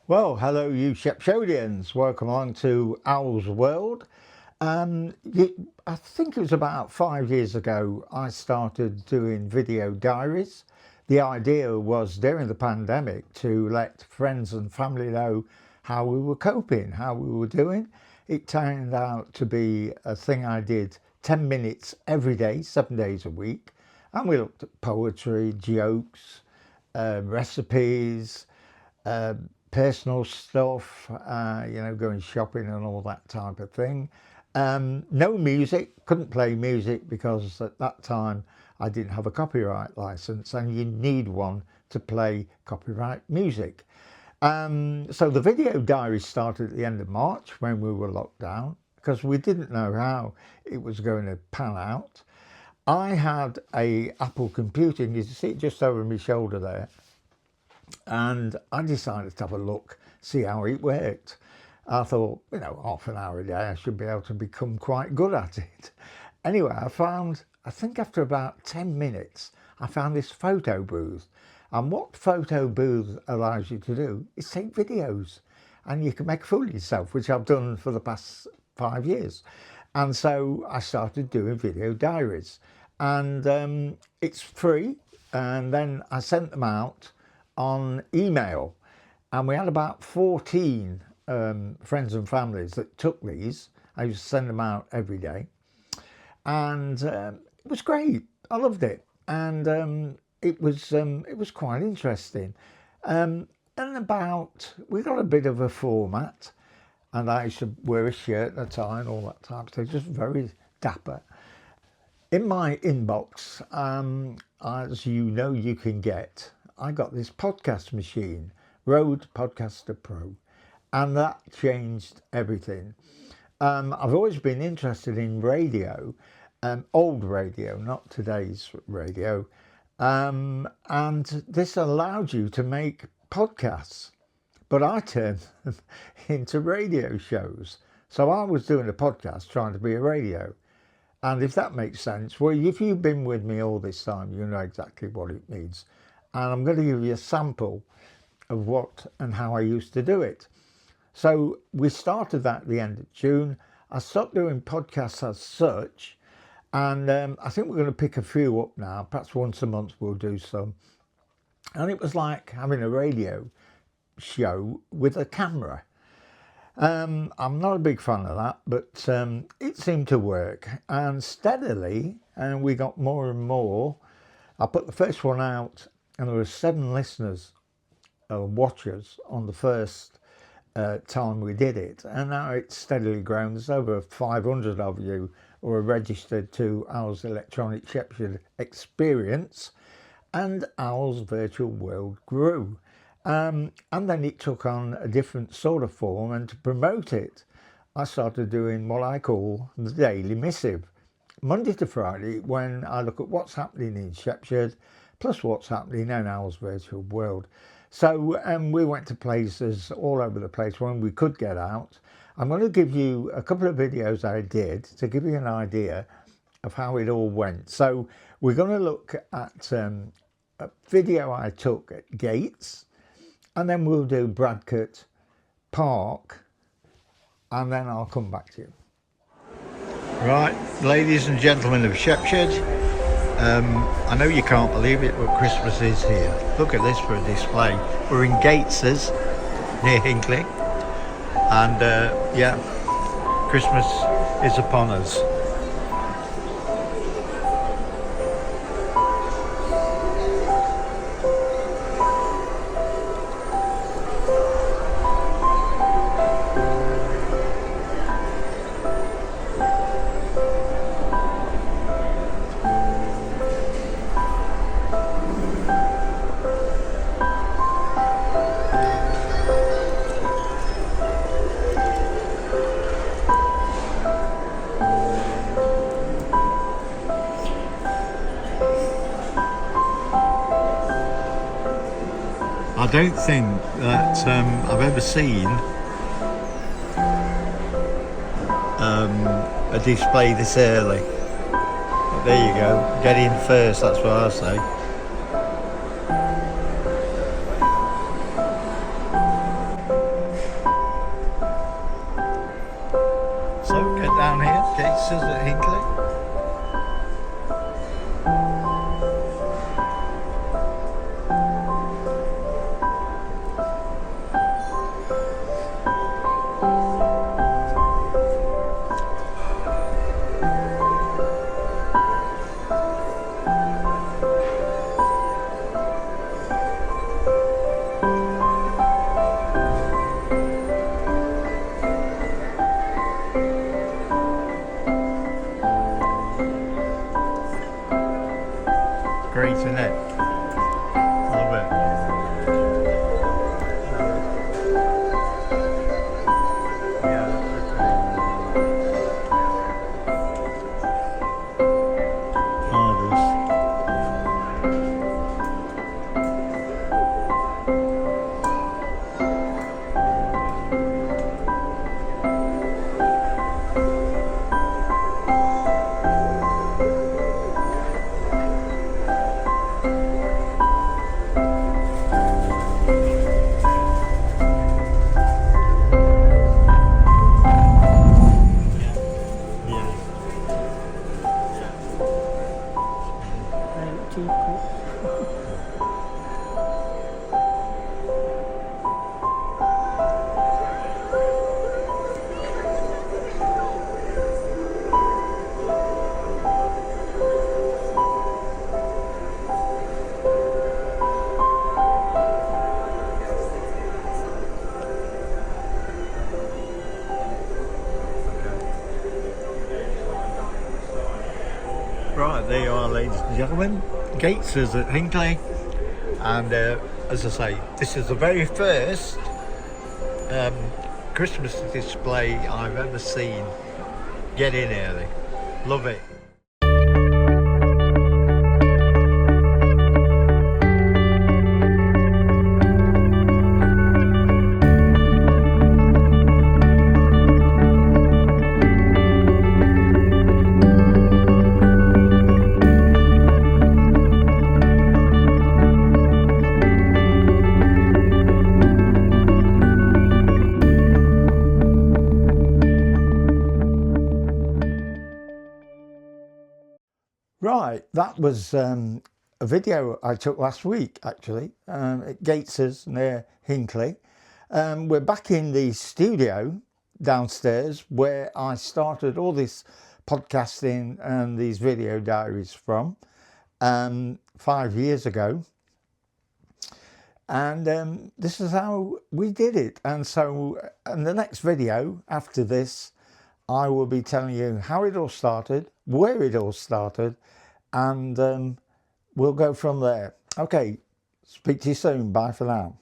Well, hello, you Shepshodians. Welcome on to Owl's World. I think it was about 5 years ago I started doing video diaries. The idea was during the pandemic to let friends and family know how we were coping, how we were doing. It turned out to be a thing I did 10 minutes every day, 7 days a week. And we looked at poetry, jokes, recipes, uh, personal stuff, going shopping and all that type of thing. No music, couldn't play music because at that time I didn't have a copyright license and you need one to play copyright music. So the video diary started at the end of March when we were locked down because we didn't know how it was going to pan out. I had a Apple computer, and you can see it just over my shoulder there, and I decided to have a look, see how it worked. I thought, half an hour a day, I should be able to become quite good at it. Anyway, I think after about 10 minutes, I found this photo booth. And what photo booth allows you to do is take videos. And you can make a fool of yourself, which I've done for the past 5 years. And so I started doing video diaries. And it's free. And then I sent them out on email, and we had about 14 friends and families that took these. I used to send them out every day, and it was great. I loved it, and it was quite interesting. And about we got a bit of a format, and I used to wear a shirt and a tie and all that type of thing, just very dapper. In my inbox, as you know, you can get. I got this podcast machine, Rode Podcaster Pro, and that changed everything. I've always been interested in radio, old radio, not today's radio, and this allowed you to make podcasts, but I turned them into radio shows. So I was doing a podcast trying to be a radio. And if that makes sense, well, if you've been with me all this time, you know exactly what it means. And I'm going to give you a sample of what and how I used to do it. So we started that at the end of June. I stopped doing podcasts as such, and I think we're going to pick a few up now. Perhaps once a month we'll do some. And it was like having a radio show with a camera. I'm not a big fan of that, but it seemed to work. And steadily, and we got more and more. I put the first one out, and there were 7 listeners, watchers, on the first time we did it. And now it's steadily grown. There's over 500 of you who are registered to Owl's Electronic Shepshire Experience, and Owl's Virtual World grew. And then it took on a different sort of form, and to promote it, I started doing what I call the Daily Missive. Monday to Friday, when I look at what's happening in Shepshire, plus what's happening in Owl's Virtual World. So we went to places all over the place when we could get out. I'm going to give you a couple of videos I did to give you an idea of how it all went. So we're going to look at a video I took at Gates, and then we'll do Bradcote Park, and then I'll come back to you. Right, ladies and gentlemen of Shepshire, I know you can't believe it, but Christmas is here. Look at this for a display. We're in Gates's near Hinckley, and yeah, Christmas is upon us. I don't think that I've ever seen a display this early. But there you go, get in first, that's what I say. There you are, ladies and gentlemen. Gates's at Hinckley, and as I say, this is the very first Christmas display I've ever seen. Get in early. Love it. Right, that was a video I took last week, actually, at Gates's near Hinckley. We're back in the studio downstairs where I started all this podcasting and these video diaries from 5 years ago. And this is how we did it. And so in the next video after this, I will be telling you how it all started, where it all started, and we'll go from there. Okay, speak to you soon. Bye for now.